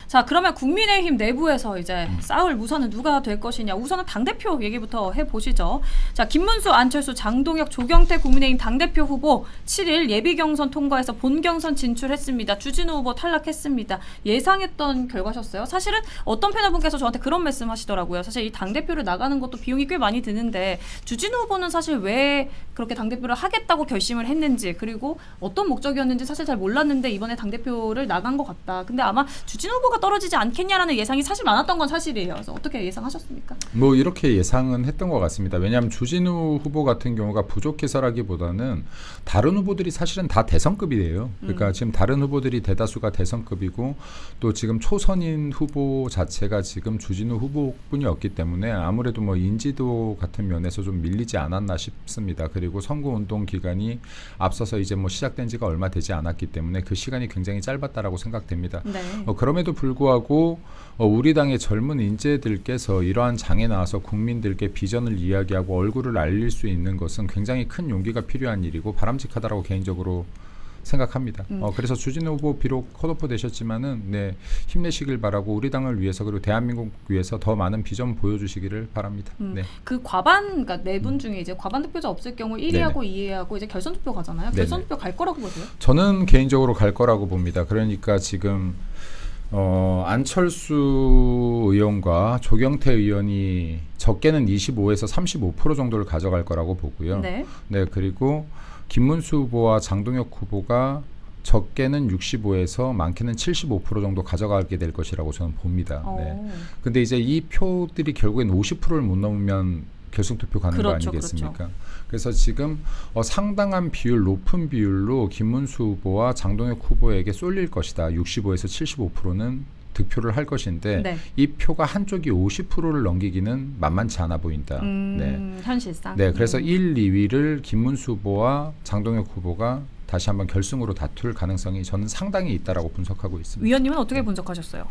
자, 그러면 국민의힘 내부에서 이제 싸울 무선은 누가 될 것이냐. 우선은 당대표 얘기부터 해보시죠. 자, 김문수, 안철수, 장동혁, 조경태 국민의힘 당대표 후보 7일 예비경선 통과해서 본경선 진출했습니다. 주진우 후보 탈락했습니다. 예상했던 결과셨어요? 사실은 어떤 패널분께서 저한테 그런 말씀 하시더라고요. 사실 이 당대표를 나가는 것도 비용이 꽤 많이 드는데 주진우 후보는 사실 왜 그렇게 당대표를 하겠다고 결심을 했는지, 그리고 어떤 목적이었는지 사실 잘 몰랐는데 이번에 당대표를 나간 것 같다. 근데 아마 주진우 후보가 떨어지지 않겠냐라는 예상이 사실 많았던 건 사실이에요. 그래서 어떻게 예상하셨습니까? 뭐 이렇게 예상은 했던 것 같습니다. 왜냐하면 주진우 후보 같은 경우가 부족해서라기보다는 다른 후보들이 사실은 다 대선급이에요. 그러니까 지금 다른 후보들이 대다수가 대선급이고 또 지금 초선인 후보 자체가 지금 주진우 후보뿐이었기 때문에 아무래도 뭐 인지도 같은 면에서 좀 밀리지 않았나 싶습니다. 그리고 선거운동 기간이 앞서서 이제 뭐 시작된 지가 얼마 되지 않았기 때문에 그 시간이 굉장히 짧았다라고 생각됩니다. 네. 그럼에도 불구하고 우리 당의 젊은 인재들께서 이러한 장에 나와서 국민들께 비전을 이야기하고 얼굴을 알릴 수 있는 것은 굉장히 큰 용기가 필요한 일이고 바람직하다라고 개인적으로 생각합니다. 그래서 주진우 후보 비록 컷오프 되셨지만은 네, 힘내시길 바라고 우리 당을 위해서 그리고 대한민국 위해서 더 많은 비전 보여주시기를 바랍니다. 네. 그 과반, 그러니까 네 분 중에 이제 과반 투표자 없을 경우 1위하고 2위하고 이제 결선 투표 가잖아요. 결선 투표 갈 거라고 보세요? 저는 개인적으로 갈 거라고 봅니다. 그러니까 지금 안철수 의원과 조경태 의원이 적게는 25에서 35% 정도를 가져갈 거라고 보고요. 네. 네, 그리고 김문수 후보와 장동혁 후보가 적게는 65에서 많게는 75% 정도 가져가게 될 것이라고 저는 봅니다. 네. 근데 이제 이 표들이 결국엔 50%를 못 넘으면 결승투표 가는 거 아니겠습니까? 그렇죠. 그래서 지금 상당한 비율, 높은 비율로 김문수 후보와 장동혁 후보에게 쏠릴 것이다. 65에서 75%는 득표를 할 것인데 네. 이 표가 한쪽이 50%를 넘기기는 만만치 않아 보인다. 네. 현실상. 네, 그래서 1, 2위를 김문수 후보와 장동혁 후보가 다시 한번 결승으로 다툴 가능성이 저는 상당히 있다라고 분석하고 있습니다. 위원님은 어떻게 분석하셨어요?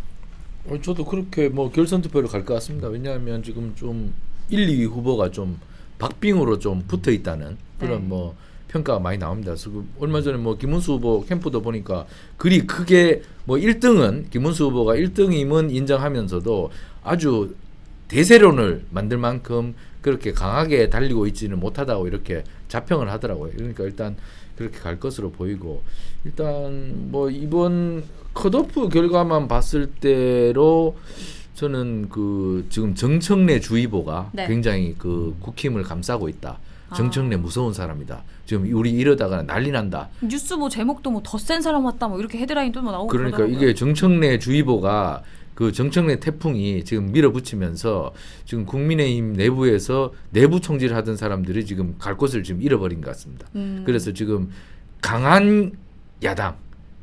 저도 그렇게 뭐 결선 투표로 갈 것 같습니다. 왜냐하면 지금 좀 1, 2위 후보가 좀 박빙으로 좀 붙어 있다는 그런 뭐 평가가 많이 나옵니다. 그래서 얼마 전에 뭐 김문수 후보 캠프도 보니까 그리 크게 뭐 1등은 김문수 후보가 1등임은 인정하면서도 아주 대세론을 만들 만큼 그렇게 강하게 달리고 있지는 못하다고 이렇게 자평을 하더라고요. 그러니까 일단 그렇게 갈 것으로 보이고, 일단 뭐 이번 컷오프 결과만 봤을 때로 저는 그 지금 정청래 주의보가 굉장히 그 국힘을 감싸고 있다. 정청래 무서운 사람이다. 지금 우리 이러다가 난리 난다. 뉴스 뭐 제목도 뭐 더 센 사람 왔다 뭐 이렇게 헤드라인도 뭐 나오고 그러니까 그러더라고요. 이게 정청래 주의보가 그 정청래 태풍이 지금 밀어붙이면서 지금 국민의힘 내부에서 내부 총질을 하던 사람들이 지금 갈 곳을 지금 잃어버린 것 같습니다. 그래서 지금 강한 야당,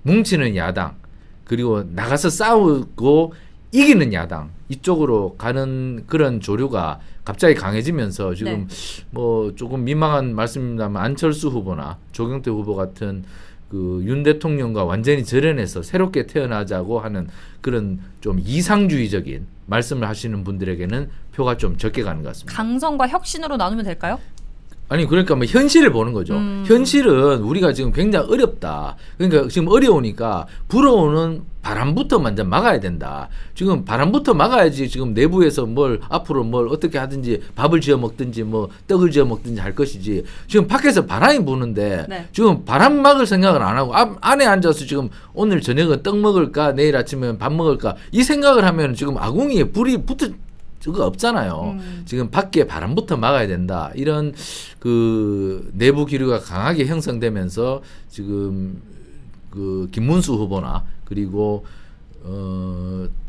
뭉치는 야당, 그리고 나가서 싸우고 이기는 야당 이쪽으로 가는 그런 조류가 갑자기 강해지면서 지금 뭐 조금 민망한 말씀입니다만 안철수 후보나 조경태 후보 같은 그 윤 대통령과 완전히 절연해서 새롭게 태어나자고 하는 그런 좀 이상주의적인 말씀을 하시는 분들에게는 표가 좀 적게 가는 것 같습니다. 강성과 혁신으로 나누면 될까요? 아니 그러니까 뭐 현실을 보는 거죠. 현실은 우리가 지금 굉장히 어렵다. 그러니까 지금 어려우니까 불어오는 바람부터 먼저 막아야 된다. 지금 바람부터 막아야지 지금 내부에서 뭘 앞으로 뭘 어떻게 하든지 밥을 지어 먹든지 뭐 떡을 지어 먹든지 할 것이지. 지금 밖에서 바람이 부는데 지금 바람 막을 생각을 안 하고 안에 앉아서 지금 오늘 저녁은 떡 먹을까 내일 아침에 밥 먹을까 이 생각을 하면 지금 아궁이에 불이 붙을 그거 없잖아요. 지금 밖에 바람부터 막아야 된다. 이런 그 내부 기류가 강하게 형성되면서 지금 그 김문수 후보나 그리고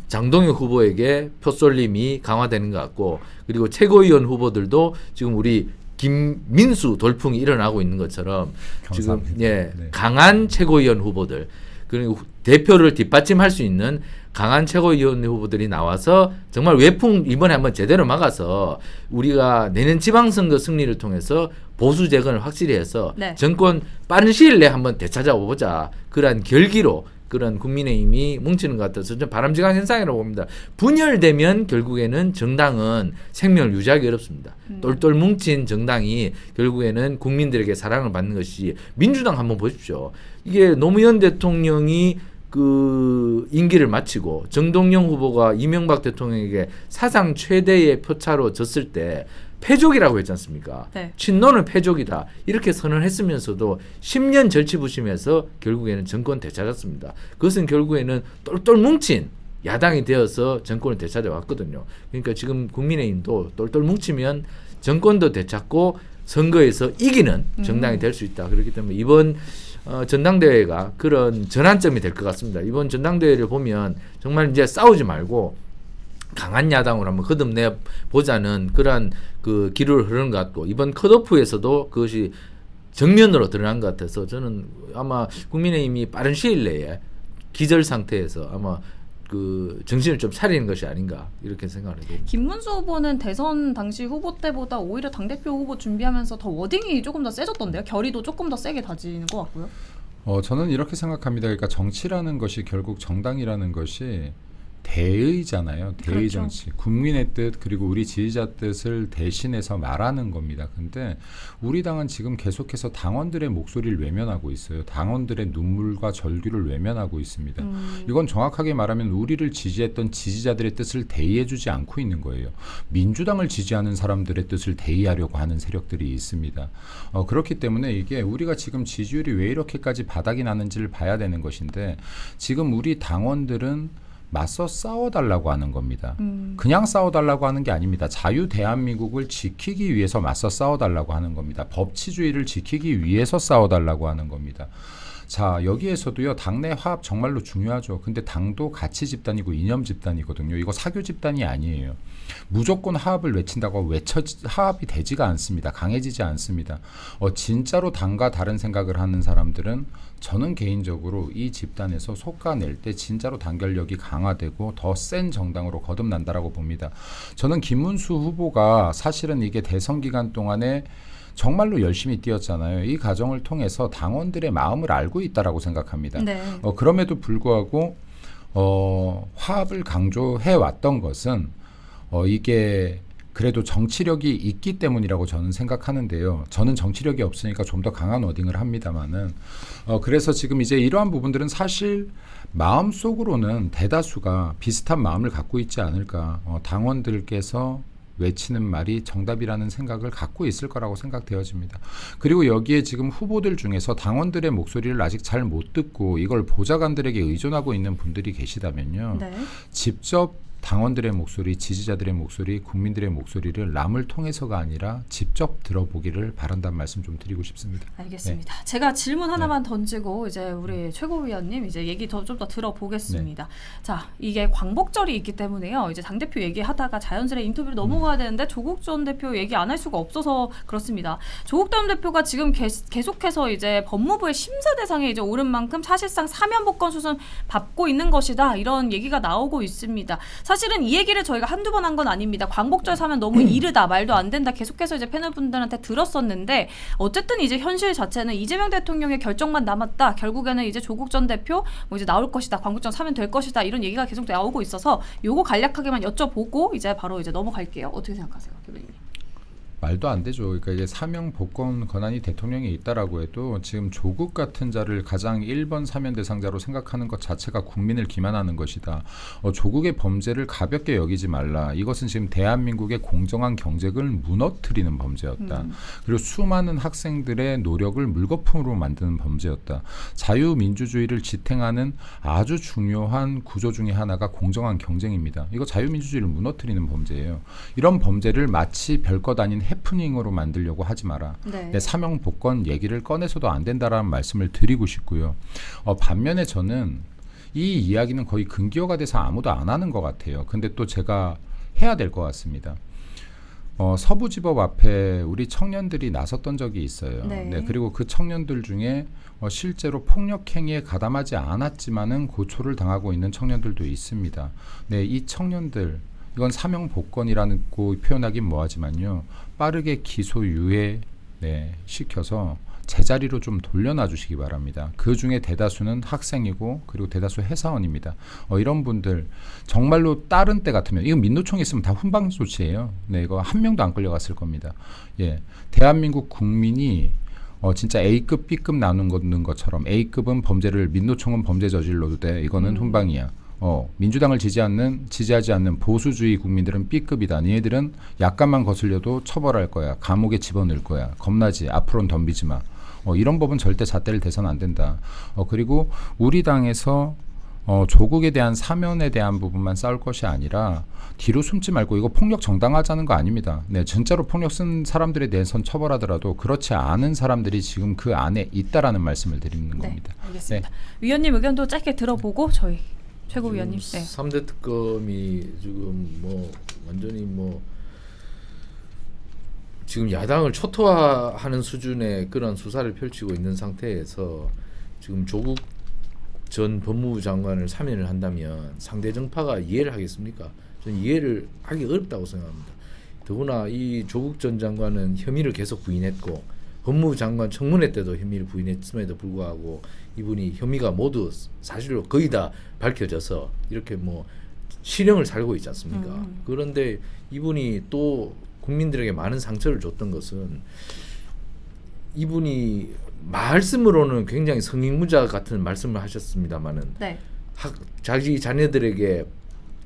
장동혁 후보에게 표쏠림이 강화되는 것 같고, 그리고 최고위원 후보들도 지금 우리 김민수 돌풍이 일어나고 있는 것처럼 감사합니다. 지금 강한 최고위원 후보들 그리고 대표를 뒷받침할 수 있는 강한 최고위원 후보들이 나와서 정말 외풍 이번에 한번 제대로 막아서 우리가 내년 지방선거 승리를 통해서 보수 재건을 확실히 해서 정권 빠른 시일 내에 한번 되찾아보자. 그러한 결기로 그런 국민의힘이 뭉치는 것 같아서 좀 바람직한 현상이라고 봅니다. 분열되면 결국에는 정당은 생명을 유지하기 어렵습니다. 똘똘 뭉친 정당이 결국에는 국민들에게 사랑을 받는 것이 민주당 한번 보십시오. 이게 노무현 대통령이 그 임기를 마치고 정동영 후보가 이명박 대통령에게 사상 최대의 표차로 졌을 때 패족이라고 했지 않습니까? 네. 친노는 패족이다. 이렇게 선언했으면서도 10년 절치부심해서 결국에는 정권 되찾았습니다. 그것은 결국에는 똘똘 뭉친 야당이 되어서 정권을 되찾아 왔거든요. 그러니까 지금 국민의힘도 똘똘 뭉치면 정권도 되찾고 선거에서 이기는 정당이 될 수 있다. 그렇기 때문에 이번 전당대회가 그런 전환점이 될 것 같습니다. 이번 전당대회를 보면 정말 이제 싸우지 말고 강한 야당으로 한번 거듭내 보자는 그러한 그 기류를 흐르는 것 같고, 이번 컷오프에서도 그것이 정면으로 드러난 것 같아서 저는 아마 국민의힘이 빠른 시일 내에 기절 상태에서 아마 그 정신을 좀 차리는 것이 아닌가 이렇게 생각을 해요. 김문수 후보는 대선 당시 후보 때보다 오히려 당대표 후보 준비하면서 더 워딩이 조금 더 세졌던데요. 결의도 조금 더 세게 다지는 것 같고요. 저는 이렇게 생각합니다. 그러니까 정치라는 것이 결국 정당이라는 것이 대의잖아요. 대의 그렇죠. 정치. 국민의 뜻 그리고 우리 지지자 뜻을 대신해서 말하는 겁니다. 근데 우리 당은 지금 계속해서 당원들의 목소리를 외면하고 있어요. 당원들의 눈물과 절규를 외면하고 있습니다. 이건 정확하게 말하면 우리를 지지했던 지지자들의 뜻을 대의해주지 않고 있는 거예요. 민주당을 지지하는 사람들의 뜻을 대의하려고 하는 세력들이 있습니다. 그렇기 때문에 이게 우리가 지금 지지율이 왜 이렇게까지 바닥이 나는지를 봐야 되는 것인데, 지금 우리 당원들은 맞서 싸워달라고 하는 겁니다. 그냥 싸워달라고 하는 게 아닙니다. 자유 대한민국을 지키기 위해서 맞서 싸워달라고 하는 겁니다. 법치주의를 지키기 위해서 싸워달라고 하는 겁니다. 자, 여기에서도요, 당내 화합 정말로 중요하죠. 근데 당도 가치 집단이고 이념 집단이거든요. 이거 사교 집단이 아니에요. 무조건 화합을 외친다고 화합이 되지가 않습니다. 강해지지 않습니다. 진짜로 당과 다른 생각을 하는 사람들은 저는 개인적으로 이 집단에서 솎아낼 때 진짜로 단결력이 강화되고 더 센 정당으로 거듭난다라고 봅니다. 저는 김문수 후보가 사실은 이게 대선 기간 동안에 정말로 열심히 뛰었잖아요. 이 과정을 통해서 당원들의 마음을 알고 있다라고 생각합니다. 네. 그럼에도 불구하고 화합을 강조해 왔던 것은 이게 그래도 정치력이 있기 때문이라고 저는 생각하는데요. 저는 정치력이 없으니까 좀 더 강한 워딩을 합니다만은 그래서 지금 이제 이러한 부분들은 사실 마음속으로는 대다수가 비슷한 마음을 갖고 있지 않을까. 당원들께서 외치는 말이 정답이라는 생각을 갖고 있을 거라고 생각되어집니다. 그리고 여기에 지금 후보들 중에서 당원들의 목소리를 아직 잘 못 듣고 이걸 보좌관들에게 의존하고 있는 분들이 계시다면요. 네. 직접 당원들의 목소리, 지지자들의 목소리, 국민들의 목소리를 남을 통해서가 아니라 직접 들어보기를 바란다는 말씀 좀 드리고 싶습니다. 알겠습니다. 제가 질문 하나만 던지고 이제 우리 최고위원님 이제 얘기 좀 더 들어보겠습니다. 자, 이게 광복절이 있기 때문에요. 이제 당대표 얘기하다가 자연스레 인터뷰로 넘어가야 되는데 조국 전 대표 얘기 안 할 수가 없어서 그렇습니다. 조국 전 대표가 지금 계속해서 이제 법무부의 심사 대상에 이제 오른 만큼 사실상 사면 복권 수순 밟고 있는 것이다. 이런 얘기가 나오고 있습니다. 사실은 이 얘기를 저희가 한두 번 한 건 아닙니다. 광복절 사면 너무 이르다, 말도 안 된다 계속해서 이제 패널분들한테 들었었는데, 어쨌든 이제 현실 자체는 이재명 대통령의 결정만 남았다. 결국에는 이제 조국 전 대표 뭐 이제 나올 것이다. 광복절 사면 될 것이다. 이런 얘기가 계속 나오고 있어서 요거 간략하게만 여쭤보고 이제 바로 이제 넘어갈게요. 어떻게 생각하세요, 교수님? 말도 안 되죠. 그러니까 이게 사명 복권 권한이 대통령에 있다라고 해도 지금 조국 같은 자를 가장 1번 사면 대상자로 생각하는 것 자체가 국민을 기만하는 것이다. 조국의 범죄를 가볍게 여기지 말라. 이것은 지금 대한민국의 공정한 경쟁을 무너뜨리는 범죄였다. 그리고 수많은 학생들의 노력을 물거품으로 만드는 범죄였다. 자유민주주의를 지탱하는 아주 중요한 구조 중에 하나가 공정한 경쟁입니다. 이거 자유민주주의를 무너뜨리는 범죄예요. 이런 범죄를 마치 별것 아닌 해프닝으로 만들려고 하지 마라. 네. 내 사명 복권 얘기를 꺼내서도 안 된다라는 말씀을 드리고 싶고요. 반면에 저는 이 이야기는 거의 근기어가 돼서 아무도 안 하는 것 같아요. 근데 또 제가 해야 될 것 같습니다. 서부지법 앞에 우리 청년들이 나섰던 적이 있어요. 네. 그리고 그 청년들 중에 실제로 폭력 행위에 가담하지 않았지만은 고초를 당하고 있는 청년들도 있습니다. 이 청년들, 이건 사명 복권이라고 표현하긴 뭐하지만요, 빠르게 기소 유예 시켜서 제자리로 좀 돌려놔 주시기 바랍니다. 그 중에 대다수는 학생이고 그리고 대다수 회사원입니다. 이런 분들 정말로 다른 때 같으면, 이거 민노총에 있으면 다 훈방 조치예요. 이거 한 명도 안 끌려갔을 겁니다. 대한민국 국민이 진짜 A급, B급 나누는 것처럼 A급은 범죄를 민노총은 범죄 저질러도 돼. 이거는 훈방이야. 민주당을 지지하지 않는 보수주의 국민들은 B급이다. 얘들은 약간만 거슬려도 처벌할 거야. 감옥에 집어넣을 거야. 겁나지. 앞으로는 덤비지 마. 이런 법은 절대 잣대를 대서는 안 된다. 그리고 우리 당에서 조국에 대한 사면에 대한 부분만 싸울 것이 아니라 뒤로 숨지 말고 이거 폭력 정당화하자는 거 아닙니다. 네, 진짜로 폭력 쓴 사람들에 대해서는 처벌하더라도 그렇지 않은 사람들이 지금 그 안에 있다라는 말씀을 드리는 겁니다. 알겠습니다. 위원님 의견도 짧게 들어보고 저희 최고위원님. 네. 3대 특검이 지금 뭐 완전히 뭐 지금 야당을 초토화하는 수준의 그런 수사를 펼치고 있는 상태에서 지금 조국 전 법무부 장관을 사면을 한다면 상대 정파가 이해를 하겠습니까? 저는 이해를 하기 어렵다고 생각합니다. 더구나 이 조국 전 장관은 혐의를 계속 부인했고 법무부 장관 청문회 때도 혐의를 부인했음에도 불구하고 이분이 혐의가 모두 사실로 거의 다 밝혀져서 이렇게 뭐 실형을 살고 있지 않습니까? 그런데 이분이 또 국민들에게 많은 상처를 줬던 것은 이분이 말씀으로는 굉장히 성인무자 같은 말씀을 하셨습니다마는 네. 자기 자녀들에게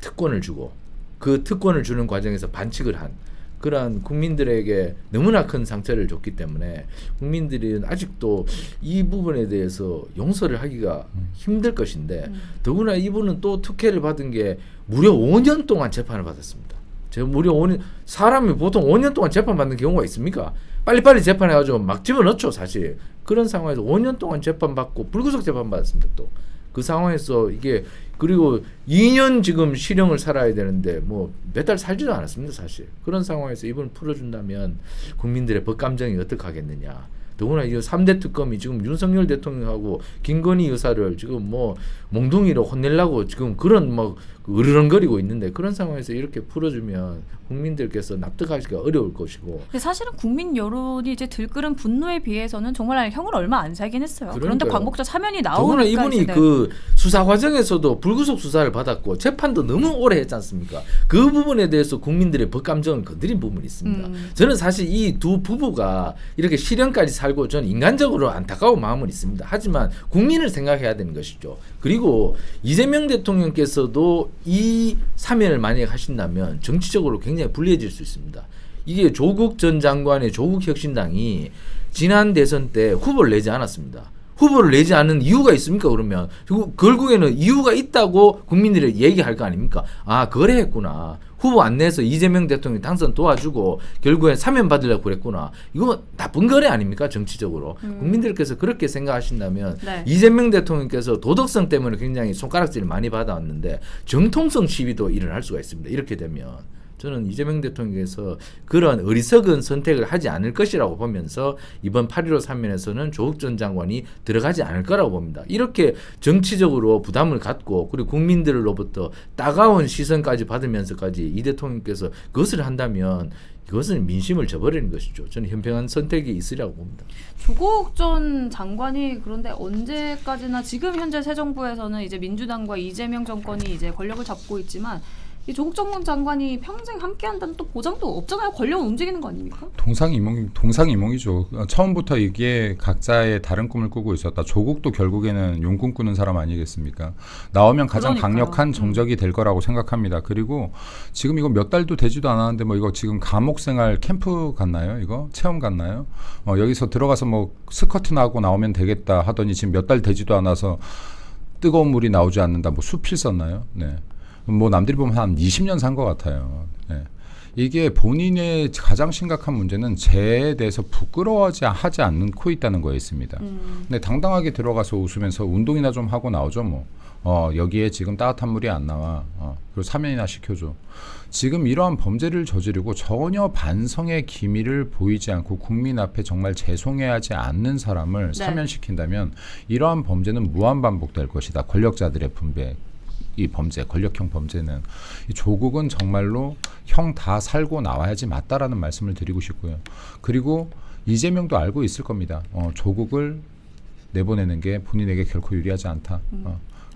특권을 주고 그 특권을 주는 과정에서 반칙을 한 그러한 국민들에게 너무나 큰 상처를 줬기 때문에 국민들은 아직도 이 부분에 대해서 용서를 하기가 힘들 것인데 더구나 이분은 또 특혜를 받은 게 무려 5년 동안 재판을 받았습니다. 제가 무려 5년 사람이 보통 5년 동안 재판받는 경우가 있습니까? 빨리빨리 재판해가지고 막 집어넣죠 사실. 그런 상황에서 5년 동안 재판받고 불구속 재판받았습니다. 또 그 상황에서 이게 그리고 2년 지금 실형을 살아야 되는데 뭐 몇 달 살지도 않았습니다 사실. 그런 상황에서 이분을 풀어준다면 국민들의 법감정이 어떡하겠느냐. 더구나 이 3대 특검이 지금 윤석열 대통령하고 김건희 여사를 지금 뭐 몽둥이로 혼내려고 지금 그런 막 으르렁거리고 있는데 그런 상황에서 이렇게 풀어주면 국민들께서 납득하기가 어려울 것이고. 근데 사실은 국민 여론이 이제 들끓은 분노에 비해서는 정말 형을 얼마 안 살긴 했어요. 그런데 그러니까요. 광복절 사면이 더구나 나오니까 이분이 그 수사 과정에서도 불구속 수사를 받았고 재판도 너무 오래 했지 않습니까? 그 부분에 대해서 국민들의 법감정을 건드린 부분이 있습니다. 저는 사실 이 두 부부가 이렇게 실형까지 살고 저는 인간적으로 안타까운 마음은 있습니다. 하지만 국민을 생각해야 되는 것이죠. 그리고 이재명 대통령께서도 이 사면을 만약에 하신다면 정치적으로 굉장히 불리해질 수 있습니다. 이게 조국 전 장관의 조국혁신당이 지난 대선 때 후보를 내지 않았습니다. 후보를 내지 않는 이유가 있습니까? 그러면 결국에는 이유가 있다고 국민들이 얘기할 거 아닙니까? 아 그래 했구나. 후보 안 내서 이재명 대통령 당선 도와주고 결국엔 사면 받으려고 그랬구나. 이거 나쁜 거래 아닙니까? 정치적으로. 국민들께서 그렇게 생각하신다면 네. 이재명 대통령께서 도덕성 때문에 굉장히 손가락질을 많이 받아왔는데 정통성 시비도 일어날 수가 있습니다. 이렇게 되면. 저는 이재명 대통령께서 그런 어리석은 선택을 하지 않을 것이라고 보면서 이번 8.15 사면에서는 조국 전 장관이 들어가지 않을 거라고 봅니다. 이렇게 정치적으로 부담을 갖고 그리고 국민들로부터 따가운 시선까지 받으면서까지 이 대통령께서 그것을 한다면 이것은 민심을 저버리는 것이죠. 저는 현명한 선택이 있으리라고 봅니다. 조국 전 장관이 그런데 언제까지나 지금 현재 새 정부에서는 이제 민주당과 이재명 정권이 이제 권력을 잡고 있지만 이 조국 전 장관이 평생 함께한다는 또 보장도 없잖아요. 권력은 움직이는 거 아닙니까? 동상이몽이죠. 처음부터 이게 각자의 다른 꿈을 꾸고 있었다. 조국도 결국에는 용꿈 꾸는 사람 아니겠습니까? 나오면 가장 그러니까요. 강력한 정적이 될 거라고 생각합니다. 그리고 지금 이거 몇 달도 되지도 않았는데 뭐 이거 지금 감옥생활 캠프 갔나요? 이거 체험 갔나요? 여기서 들어가서 뭐 스커트나 하고 나오면 되겠다 하더니 지금 몇 달 되지도 않아서 뜨거운 물이 나오지 않는다. 뭐 수필 썼나요? 네. 뭐 남들이 보면 한 20년 산 것 같아요. 네. 이게 본인의 가장 심각한 문제는 죄에 대해서 부끄러워하지 않고 있다는 거에 있습니다. 근데 당당하게 들어가서 웃으면서 운동이나 좀 하고 나오죠. 뭐 여기에 지금 따뜻한 물이 안 나와. 그리고 사면이나 시켜줘. 지금 이러한 범죄를 저지르고 전혀 반성의 기미를 보이지 않고 국민 앞에 정말 죄송해하지 않는 사람을 사면시킨다면 이러한 범죄는 무한 반복될 것이다. 권력자들의 분배. 이 범죄, 권력형 범죄는 이 조국은 정말로 형 다 살고 나와야지 맞다라는 말씀을 드리고 싶고요. 그리고 이재명도 알고 있을 겁니다. 조국을 내보내는 게 본인에게 결코 유리하지 않다.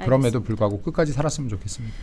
그럼에도 불구하고 끝까지 살았으면 좋겠습니다.